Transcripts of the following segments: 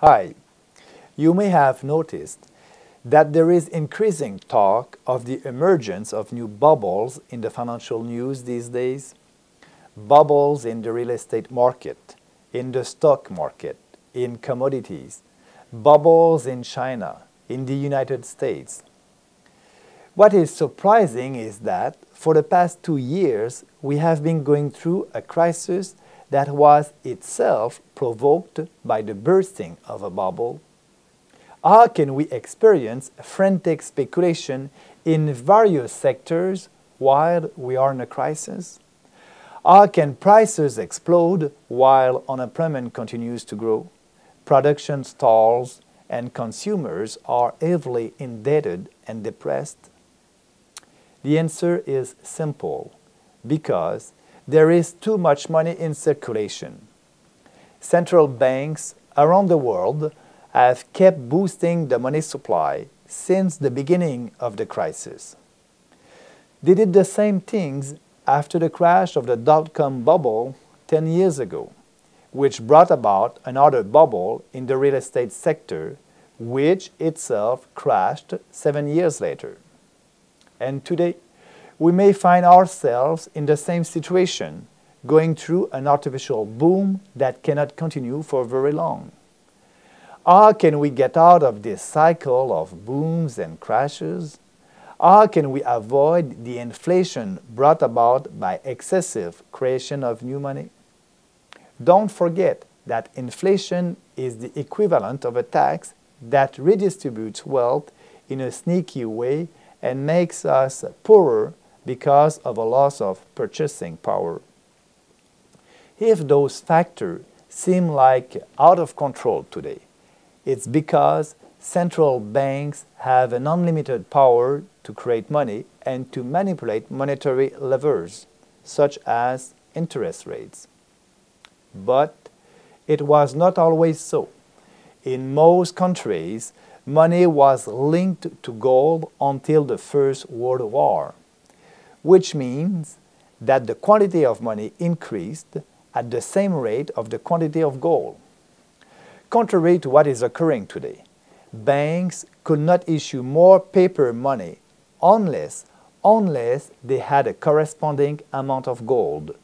Hi. You may have noticed that there is increasing talk of the emergence of new bubbles in the financial news these days. Bubbles in the real estate market, in the stock market, in commodities, bubbles in China, in the United States. What is surprising is that for the past 2 years, we have been going through a crisis that was itself provoked by the bursting of a bubble. How can we experience frantic speculation in various sectors while we are in a crisis? How can prices explode while unemployment continues to grow, production stalls, and consumers are heavily indebted and depressed? The answer is simple: because there is too much money in circulation. Central banks around the world have kept boosting the money supply since the beginning of the crisis. They did the same things after the crash of the dot-com bubble 10 years ago, which brought about another bubble in the real estate sector, which itself crashed 7 years later. And today, we may find ourselves in the same situation, going through an artificial boom that cannot continue for very long. How can we get out of this cycle of booms and crashes? How can we avoid the inflation brought about by excessive creation of new money? Don't forget that inflation is the equivalent of a tax that redistributes wealth in a sneaky way and makes us poorer because of a loss of purchasing power. If those factors seem like out of control today, it's because central banks have an unlimited power to create money and to manipulate monetary levers, such as interest rates. But it was not always so. In most countries, money was linked to gold until the First World War, which means that the quantity of money increased at the same rate of the quantity of gold. Contrary to what is occurring today, banks could not issue more paper money unless they had a corresponding amount of gold.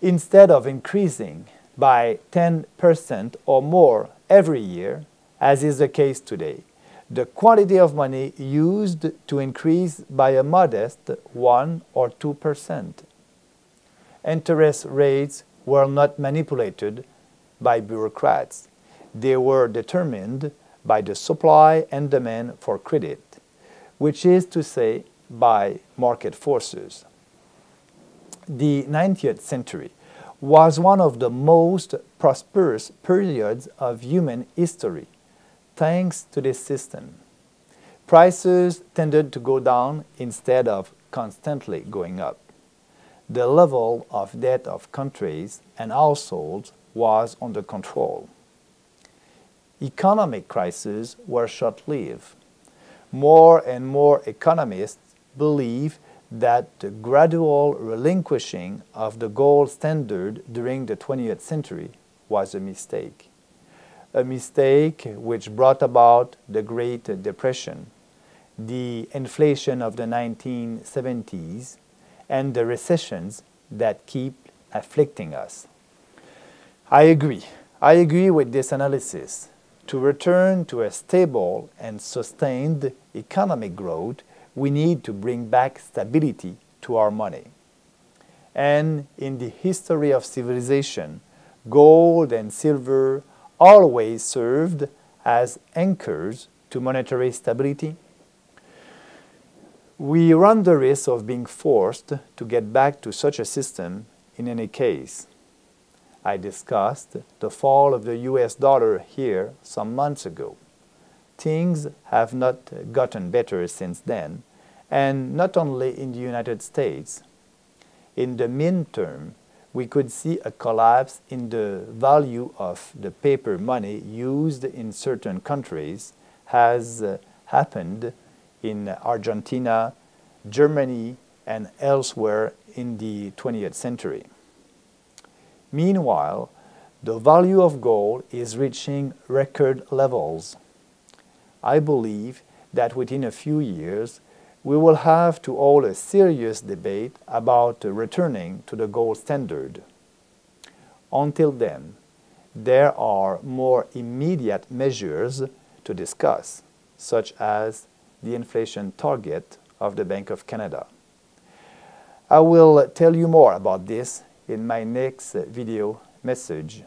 Instead of increasing by 10% or more every year, as is the case today, the quantity of money used to increase by a modest 1 or 2%. Interest rates were not manipulated by bureaucrats. They were determined by the supply and demand for credit, which is to say, by market forces. The 19th century was one of the most prosperous periods of human history, thanks to this system. Prices tended to go down instead of constantly going up. The level of debt of countries and households was under control. Economic crises were short-lived. More and more economists believe that the gradual relinquishing of the gold standard during the 20th century was a mistake which brought about the Great Depression, the inflation of the 1970s, and the recessions that keep afflicting us. I agree with this analysis. To return to a stable and sustained economic growth, we need to bring back stability to our money. And in the history of civilization, gold and silver always served as anchors to monetary stability. We run the risk of being forced to get back to such a system in any case. I discussed the fall of the US dollar here some months ago. Things have not gotten better since then, and not only in the United States. In the midterm, we could see a collapse in the value of the paper money used in certain countries, as happened in Argentina, Germany, and elsewhere in the 20th century. Meanwhile, The value of gold is reaching record levels. I believe that within a few years, we will have to hold a serious debate about returning to the gold standard. Until then, there are more immediate measures to discuss, such as the inflation target of the Bank of Canada. I will tell you more about this in my next video message.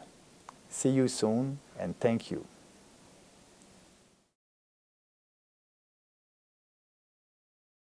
See you soon, and thank you.